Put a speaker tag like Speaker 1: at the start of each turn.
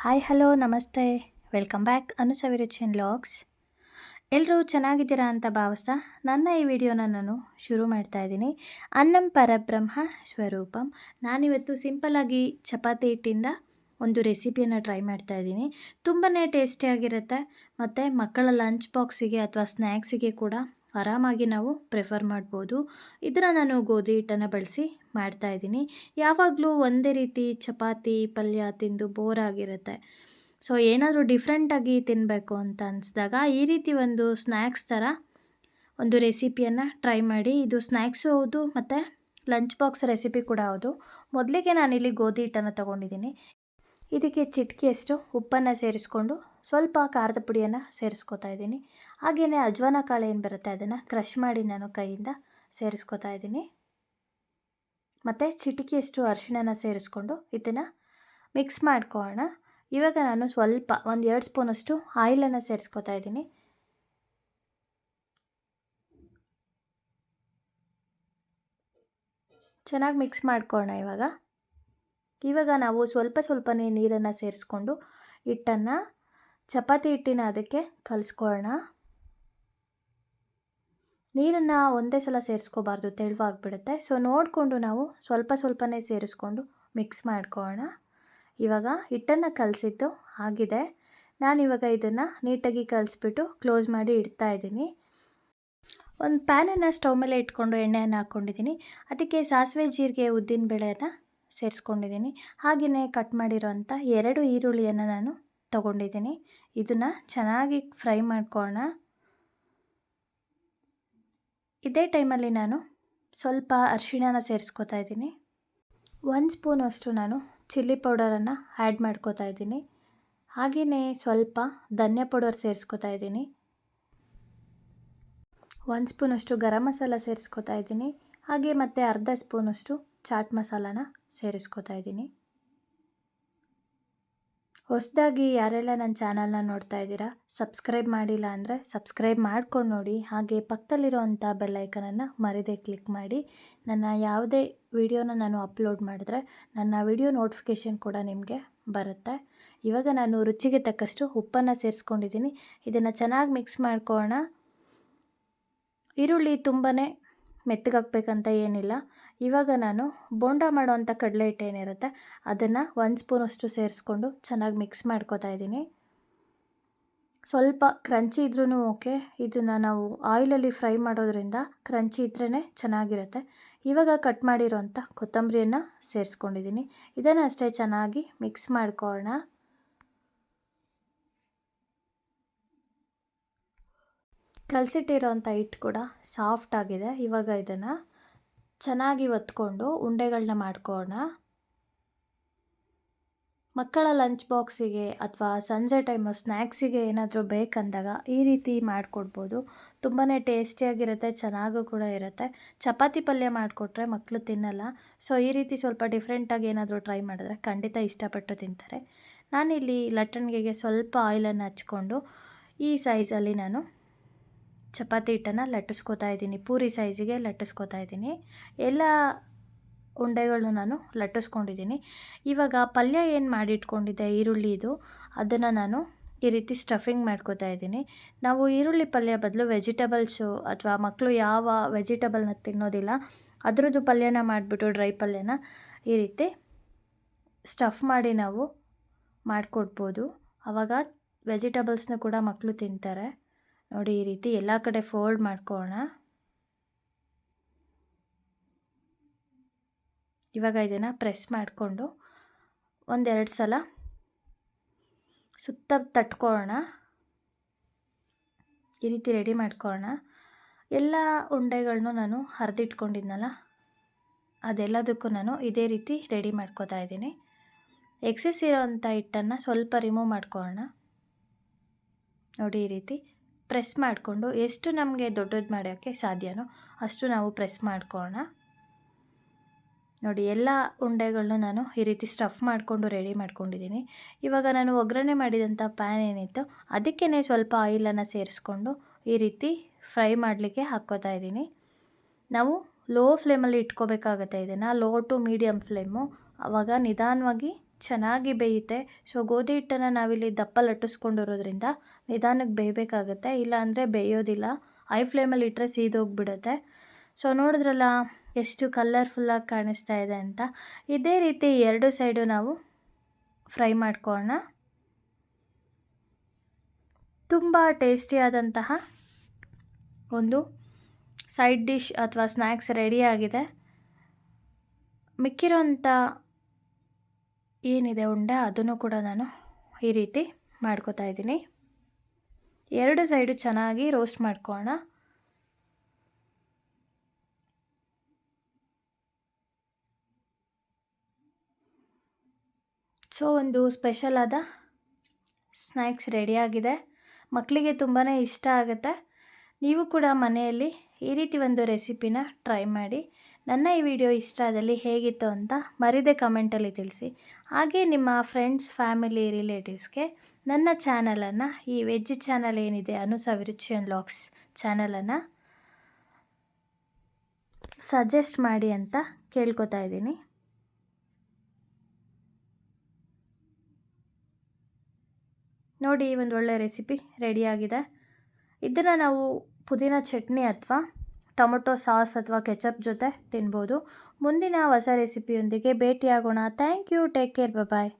Speaker 1: Hi hello ನಮಸ್ತೆ. Welcome back ಅನುಸವಿರುಚಿನ್ logs. ಎಲ್ಲರೂ ಚೆನ್ನಾಗಿದ್ದೀರಾ ಅಂತ ಭಾವಿಸ್ತಾ ನನ್ನ ಈ ವಿಡಿಯೋನ ನಾನು ಶುರು ಮಾಡ್ತಾ ಇದ್ದೀನಿ. ಅನ್ನಂ ಪರಬ್ರಹ್ಮ ಸ್ವರೂಪಂ. ನಾನಿವತ್ತು ಸಿಂಪಲ್ಲಾಗಿ ಚಪಾತಿ ಹಿಟ್ಟಿಂದ ಒಂದು ರೆಸಿಪಿಯನ್ನು ಟ್ರೈ ಮಾಡ್ತಾ ಇದ್ದೀನಿ. ತುಂಬಾ ಟೇಸ್ಟಿಯಾಗಿರುತ್ತೆ ಮತ್ತು ಮಕ್ಕಳ ಲಂಚ್ ಬಾಕ್ಸಿಗೆ ಅಥವಾ ಸ್ನ್ಯಾಕ್ಸಿಗೆ ಕೂಡ ಆರಾಮಾಗಿ ನಾವು ಪ್ರಿಫರ್ ಮಾಡ್ಬೋದು. ಇದನ್ನು ನಾನು ಗೋಧಿ ಹಿಟ್ಟನ್ನು ಬಳಸಿ ಮಾಡ್ತಾಯಿದ್ದೀನಿ. ಯಾವಾಗಲೂ ಒಂದೇ ರೀತಿ ಚಪಾತಿ ಪಲ್ಯ ತಿಂದು ಬೋರ್ ಆಗಿರುತ್ತೆ. ಸೊ ಏನಾದರೂ ಡಿಫ್ರೆಂಟಾಗಿ ತಿನ್ನಬೇಕು ಅಂತ ಅನಿಸಿದಾಗ ಈ ರೀತಿ ಒಂದು ಸ್ನ್ಯಾಕ್ಸ್ ಥರ ಒಂದು ರೆಸಿಪಿಯನ್ನು ಟ್ರೈ ಮಾಡಿ. ಇದು ಸ್ನ್ಯಾಕ್ಸು ಹೌದು ಮತ್ತು ಲಂಚ್ ಬಾಕ್ಸ್ ರೆಸಿಪಿ ಕೂಡ ಹೌದು. ಮೊದಲಿಗೆ ನಾನಿಲ್ಲಿ ಗೋಧಿ ಹಿಟ್ಟನ್ನು ತೊಗೊಂಡಿದ್ದೀನಿ. ಇದಕ್ಕೆ ಚಿಟಿಕೆಯಷ್ಟು ಉಪ್ಪನ್ನು ಸೇರಿಸ್ಕೊಂಡು ಸ್ವಲ್ಪ ಖಾರದ ಪುಡಿಯನ್ನು ಸೇರಿಸ್ಕೊತಾ ಇದ್ದೀನಿ. ಹಾಗೆಯೇ ಅಜ್ವಾನ ಕಾಳು ಏನು ಬರುತ್ತೆ ಅದನ್ನು ಕ್ರಷ್ ಮಾಡಿ ನಾನು ಕೈಯಿಂದ ಸೇರಿಸ್ಕೊತಾ ಇದ್ದೀನಿ. ಮತ್ತು ಚಿಟಿಕೆಯಷ್ಟು ಅರಿಶಿಣನ ಸೇರಿಸ್ಕೊಂಡು ಇದನ್ನು ಮಿಕ್ಸ್ ಮಾಡ್ಕೊಳ್ಳೋಣ. ಇವಾಗ ನಾನು ಸ್ವಲ್ಪ 1-2 ಸ್ಪೂನಷ್ಟು ಆಯಿಲನ್ನು ಸೇರಿಸ್ಕೊತಾ ಇದ್ದೀನಿ. ಚೆನ್ನಾಗಿ ಮಿಕ್ಸ್ ಮಾಡ್ಕೊಳ್ಳೋಣ. ಇವಾಗ ನಾವು ಸ್ವಲ್ಪನೇ ನೀರನ್ನು ಸೇರಿಸ್ಕೊಂಡು ಹಿಟ್ಟನ್ನು ಚಪಾತಿ ಹಿಟ್ಟಿನ ಅದಕ್ಕೆ ಕಲಿಸ್ಕೊಳ್ಳೋಣ. ನೀರನ್ನು ಒಂದೇ ಸಲ ಸೇರಿಸ್ಕೋಬಾರ್ದು, ತೆಳುವಾಗಿಬಿಡುತ್ತೆ. ಸೊ ನೋಡಿಕೊಂಡು ನಾವು ಸ್ವಲ್ಪನೇ ಸೇರಿಸ್ಕೊಂಡು ಮಿಕ್ಸ್ ಮಾಡ್ಕೊಳ್ಳೋಣ. ಇವಾಗ ಹಿಟ್ಟನ್ನು ಕಲಸಿದ್ದು ಆಗಿದೆ. ನಾನಿವಾಗ ಇದನ್ನು ನೀಟಾಗಿ ಕಲಿಸ್ಬಿಟ್ಟು ಕ್ಲೋಸ್ ಮಾಡಿ ಇಡ್ತಾ ಇದ್ದೀನಿ. ಒಂದು ಪ್ಯಾನನ್ನು ಸ್ಟವ್ ಮೇಲೆ ಇಟ್ಕೊಂಡು ಎಣ್ಣೆಯನ್ನು ಹಾಕ್ಕೊಂಡಿದ್ದೀನಿ. ಅದಕ್ಕೆ ಸಾಸಿವೆ ಜೀರಿಗೆ ಉದ್ದಿನಬೇಳೆಯನ್ನು ಸೇರಿಸ್ಕೊಂಡಿದ್ದೀನಿ. ಹಾಗೆಯೇ ಕಟ್ ಮಾಡಿರೋಂಥ 2 ಈರುಳ್ಳಿಯನ್ನು ನಾನು ತೊಗೊಂಡಿದ್ದೀನಿ. ಇದನ್ನು ಚೆನ್ನಾಗಿ ಫ್ರೈ ಮಾಡ್ಕೊಳ್ಳೋಣ. ಇದೇ ಟೈಮಲ್ಲಿ ನಾನು ಸ್ವಲ್ಪ ಅರಿಶಿಣನ ಸೇರಿಸ್ಕೊತಾ ಇದ್ದೀನಿ. 1 ಸ್ಪೂನಷ್ಟು ನಾನು ಚಿಲ್ಲಿ ಪೌಡರನ್ನು ಆ್ಯಡ್ ಮಾಡ್ಕೋತಾ ಇದ್ದೀನಿ. ಹಾಗೆಯೇ ಸ್ವಲ್ಪ ಧನಿಯಾ ಪೌಡರ್ ಸೇರಿಸ್ಕೊತಾ ಇದ್ದೀನಿ. 1 ಸ್ಪೂನಷ್ಟು ಗರಂ ಮಸಾಲ ಸೇರಿಸ್ಕೊತಾ ಇದ್ದೀನಿ. ಹಾಗೆ ಮತ್ತು ಅರ್ಧ ಸ್ಪೂನಷ್ಟು ಚಾಟ್ ಮಸಾಲಾನ ಸೇರಿಸ್ಕೊತಾ ಇದ್ದೀನಿ. ಹೊಸದಾಗಿ ಯಾರೆಲ್ಲ ನನ್ನ ಚಾನಲ್ನ ನೋಡ್ತಾ ಇದ್ದೀರಾ, ಸಬ್ಸ್ಕ್ರೈಬ್ ಮಾಡಿಲ್ಲ ಅಂದರೆ ಸಬ್ಸ್ಕ್ರೈಬ್ ಮಾಡ್ಕೊಂಡು ನೋಡಿ. ಹಾಗೆ ಪಕ್ಕದಲ್ಲಿರೋವಂಥ ಬೆಲ್ಲೈಕನನ್ನು ಮರೀದೆ ಕ್ಲಿಕ್ ಮಾಡಿ. ನನ್ನ ಯಾವುದೇ ವಿಡಿಯೋನ ನಾನು ಅಪ್ಲೋಡ್ ಮಾಡಿದ್ರೆ ನನ್ನ ವಿಡಿಯೋ ನೋಟಿಫಿಕೇಷನ್ ಕೂಡ ನಿಮಗೆ ಬರುತ್ತೆ. ಇವಾಗ ನಾನು ರುಚಿಗೆ ತಕ್ಕಷ್ಟು ಉಪ್ಪನ್ನು ಸೇರಿಸ್ಕೊಂಡಿದ್ದೀನಿ. ಇದನ್ನು ಚೆನ್ನಾಗಿ ಮಿಕ್ಸ್ ಮಾಡ್ಕೊಳ್ಳೋಣ. ಈರುಳ್ಳಿ ತುಂಬಾ ಮೆತ್ತಗಾಗಬೇಕಂತ ಏನಿಲ್ಲ. ಇವಾಗ ನಾನು ಬೋಂಡ ಮಾಡೋವಂಥ ಕಡಲೆ ಹಿಟ್ಟು ಏನಿರುತ್ತೆ ಅದನ್ನು 1 ಸ್ಪೂನಷ್ಟು ಸೇರಿಸ್ಕೊಂಡು ಚೆನ್ನಾಗಿ ಮಿಕ್ಸ್ ಮಾಡ್ಕೋತಾ ಇದ್ದೀನಿ. ಸ್ವಲ್ಪ ಕ್ರಂಚಿ ಇದ್ರೂ ಓಕೆ. ಇದನ್ನು ನಾವು ಆಯಿಲಲ್ಲಿ ಫ್ರೈ ಮಾಡೋದ್ರಿಂದ ಕ್ರಂಚಿ ಇದ್ರೇ ಚೆನ್ನಾಗಿರುತ್ತೆ. ಇವಾಗ ಕಟ್ ಮಾಡಿರೋಂಥ ಕೊತ್ತಂಬರಿಯನ್ನು ಸೇರಿಸ್ಕೊಂಡಿದ್ದೀನಿ. ಇದನ್ನು ಅಷ್ಟೇ ಚೆನ್ನಾಗಿ ಮಿಕ್ಸ್ ಮಾಡ್ಕೊಳ್ಳೋಣ. ಕಲಸಿಟ್ಟಿರೋಂಥ ಹಿಟ್ಟು ಕೂಡ ಸಾಫ್ಟ್ ಆಗಿದೆ. ಇವಾಗ ಇದನ್ನು ಚೆನ್ನಾಗಿ ಒತ್ಕೊಂಡು ಉಂಡೆಗಳನ್ನ ಮಾಡ್ಕೊಳ್ಳೋಣ. ಮಕ್ಕಳ ಲಂಚ್ ಬಾಕ್ಸಿಗೆ ಅಥವಾ ಸಂಜೆ ಟೈಮು ಸ್ನ್ಯಾಕ್ಸಿಗೆ ಏನಾದರೂ ಬೇಕಂದಾಗ ಈ ರೀತಿ ಮಾಡಿಕೊಡ್ಬೋದು. ತುಂಬಾ ಟೇಸ್ಟಿಯಾಗಿರುತ್ತೆ, ಚೆನ್ನಾಗೂ ಕೂಡ ಇರುತ್ತೆ. ಚಪಾತಿ ಪಲ್ಯ ಮಾಡಿಕೊಟ್ರೆ ಮಕ್ಕಳು ತಿನ್ನಲ್ಲ. ಸೊ ಈ ರೀತಿ ಸ್ವಲ್ಪ ಡಿಫ್ರೆಂಟಾಗಿ ಏನಾದರೂ ಟ್ರೈ ಮಾಡಿದ್ರೆ ಖಂಡಿತ ಇಷ್ಟಪಟ್ಟು ತಿಂತಾರೆ. ನಾನಿಲ್ಲಿ ಲಟ್ಟಣಿಗೆಗೆ ಸ್ವಲ್ಪ ಆಯಿಲನ್ನು ಹಚ್ಕೊಂಡು ಈ ಸೈಜಲ್ಲಿ ನಾನು ಚಪಾತಿ ಹಿಟ್ಟನ್ನು ಲಟ್ಟಿಸ್ಕೊತಾ ಇದ್ದೀನಿ. ಪೂರಿ ಸೈಜಿಗೆ ಲಟ್ಟಿಸ್ಕೊತಾ ಇದ್ದೀನಿ. ಎಲ್ಲ ಉಂಡೆಗಳನ್ನು ನಾನು ಲಟ್ಟಿಸ್ಕೊಂಡಿದ್ದೀನಿ. ಇವಾಗ ಪಲ್ಯ ಏನು ಮಾಡಿಟ್ಕೊಂಡಿದ್ದೆ ಈರುಳ್ಳಿದು ಅದನ್ನು ನಾನು ಈ ರೀತಿ ಸ್ಟಫಿಂಗ್ ಮಾಡ್ಕೋತಾ ಇದ್ದೀನಿ. ನಾವು ಈರುಳ್ಳಿ ಪಲ್ಯ ಬದಲು ವೆಜಿಟೇಬಲ್ಸು ಅಥವಾ ಮಕ್ಕಳು ಯಾವ ವೆಜಿಟೇಬಲ್ನ ತಿನ್ನೋದಿಲ್ಲ ಅದರದ್ದು ಪಲ್ಯನ ಮಾಡಿಬಿಟ್ಟು ಡ್ರೈ ಪಲ್ಯನ ಈ ರೀತಿ ಸ್ಟಫ್ ಮಾಡಿ ನಾವು ಮಾಡಿಕೊಡ್ಬೋದು. ಆವಾಗ ವೆಜಿಟೇಬಲ್ಸ್ನ ಕೂಡ ಮಕ್ಕಳು ತಿಂತಾರೆ. ನೋಡಿ, ಈ ರೀತಿ ಎಲ್ಲ ಕಡೆ ಫೋಲ್ಡ್ ಮಾಡ್ಕೊಳ್ಳೋಣ. ಇವಾಗ ಇದನ್ನು ಪ್ರೆಸ್ ಮಾಡಿಕೊಂಡು 1-2 ಸಲ ಸುತ್ತ ತಟ್ಕೊಳ್ಳೋಣ. ಈ ರೀತಿ ರೆಡಿ ಮಾಡ್ಕೊಳ್ಳೋಣ. ಎಲ್ಲ ಉಂಡೆಗಳನ್ನೂ ನಾನು ಹರಿದಿಟ್ಕೊಂಡಿದ್ನಲ್ಲ ಅದೆಲ್ಲದಕ್ಕೂ ನಾನು ಇದೇ ರೀತಿ ರೆಡಿ ಮಾಡ್ಕೋತಾ ಇದ್ದೀನಿ. ಎಕ್ಸೆಸ್ ಇರೋವಂಥ ಹಿಟ್ಟನ್ನು ಸ್ವಲ್ಪ ರಿಮೂವ್ ಮಾಡ್ಕೊಳ್ಳೋಣ. ನೋಡಿ, ಈ ರೀತಿ ಪ್ರೆಸ್ ಮಾಡಿಕೊಂಡು ಎಷ್ಟು ನಮಗೆ ದೊಡ್ಡದು ಮಾಡೋಕ್ಕೆ ಸಾಧ್ಯನೋ ಅಷ್ಟು ನಾವು ಪ್ರೆಸ್ ಮಾಡ್ಕೊಳ್ಳೋಣ. ನೋಡಿ, ಎಲ್ಲ ಉಂಡೆಗಳನ್ನೂ ನಾನು ಈ ರೀತಿ ಸ್ಟಫ್ ಮಾಡಿಕೊಂಡು ರೆಡಿ ಮಾಡ್ಕೊಂಡಿದ್ದೀನಿ. ಇವಾಗ ನಾನು ಒಗ್ಗರಣೆ ಮಾಡಿದಂಥ ಪ್ಯಾನ್ ಏನಿತ್ತು ಅದಕ್ಕೇ ಸ್ವಲ್ಪ ಆಯಿಲನ್ನು ಸೇರಿಸ್ಕೊಂಡು ಈ ರೀತಿ ಫ್ರೈ ಮಾಡಲಿಕ್ಕೆ ಹಾಕ್ಕೋತಾ ಇದ್ದೀನಿ. ನಾವು ಲೋ ಫ್ಲೇಮಲ್ಲಿ ಇಟ್ಕೋಬೇಕಾಗತ್ತೆ ಇದನ್ನು. Low to medium flame. ಆವಾಗ ನಿಧಾನವಾಗಿ ಚೆನ್ನಾಗಿ ಬೇಯುತ್ತೆ. ಸೊ ಗೋಧಿ ಹಿಟ್ಟನ್ನು ನಾವಿಲ್ಲಿ ದಪ್ಪ ಲಟ್ಟಿಸ್ಕೊಂಡಿರೋದ್ರಿಂದ ನಿಧಾನಕ್ಕೆ ಬೇಯಬೇಕಾಗತ್ತೆ, ಇಲ್ಲಾಂದರೆ ಬೇಯೋದಿಲ್ಲ. ಹೈ ಫ್ಲೇಮಲ್ಲಿ ಇಟ್ಟರೆ ಸೀದೋಗಿಬಿಡುತ್ತೆ. ಸೊ ನೋಡಿದ್ರಲ್ಲ ಎಷ್ಟು ಕಲರ್ಫುಲ್ಲಾಗಿ ಕಾಣಿಸ್ತಾ ಇದೆ ಅಂತ. ಇದೇ ರೀತಿ 2 ಸೈಡು ನಾವು ಫ್ರೈ ಮಾಡ್ಕೊಳ್ಳೋಣ. ತುಂಬ ಟೇಸ್ಟಿಯಾದಂತಹ ಒಂದು ಸೈಡ್ ಡಿಶ್ ಅಥವಾ ಸ್ನ್ಯಾಕ್ಸ್ ರೆಡಿಯಾಗಿದೆ. ಮಿಕ್ಕಿರೋಂಥ ಏನಿದೆ ಉಂಡೆ ಅದನ್ನು ಕೂಡ ನಾನು ಈ ರೀತಿ ಮಾಡ್ಕೋತಾ ಇದ್ದೀನಿ. 2 ಸೈಡು ಚೆನ್ನಾಗಿ ರೋಸ್ಟ್ ಮಾಡ್ಕೊಳ್ಳೋಣ. ಸೊ ಒಂದು ಸ್ಪೆಷಲ್ ಆದ ಸ್ನ್ಯಾಕ್ಸ್ ರೆಡಿಯಾಗಿದೆ. ಮಕ್ಕಳಿಗೆ ತುಂಬಾ ಇಷ್ಟ ಆಗುತ್ತೆ. ನೀವು ಕೂಡ ಮನೆಯಲ್ಲಿ ಈ ರೀತಿ ಒಂದು ರೆಸಿಪಿನ ಟ್ರೈ ಮಾಡಿ. ನನ್ನ ಈ ವಿಡಿಯೋ ಇಷ್ಟ ಆದಲ್ಲಿ ಹೇಗಿತ್ತು ಅಂತ ಮರಿದೇ ಕಮೆಂಟಲ್ಲಿ ತಿಳಿಸಿ. ಹಾಗೆ ನಿಮ್ಮ ಫ್ರೆಂಡ್ಸ್, ಫ್ಯಾಮಿಲಿ, ರಿಲೇಟಿವ್ಸ್ಗೆ ನನ್ನ ಚಾನಲನ್ನು, ಈ ವೆಜ್ ಚಾನಲ್ ಏನಿದೆ ಅನು ಸವಿರುಚಿ ವ್ಲಾಗ್ಸ್ ಚಾನಲನ್ನು ಸಜೆಸ್ಟ್ ಮಾಡಿ ಅಂತ ಕೇಳ್ಕೊತಾ ಇದ್ದೀನಿ. ನೋಡಿ, ಒಂದು ಒಳ್ಳೆ ರೆಸಿಪಿ ರೆಡಿಯಾಗಿದೆ. ಇದನ್ನು ನಾವು ಪುದೀನ ಚಟ್ನಿ ಅಥವಾ ಟೊಮೊಟೊ ಸಾಸ್ ಅಥವಾ ಕೆಚಪ್ ಜೊತೆ ತಿನ್ಬೋದು. ಮುಂದಿನ ಹೊಸ ರೆಸಿಪಿಯೊಂದಿಗೆ ಭೇಟಿಯಾಗೋಣ. Thank you. Take care. Bye.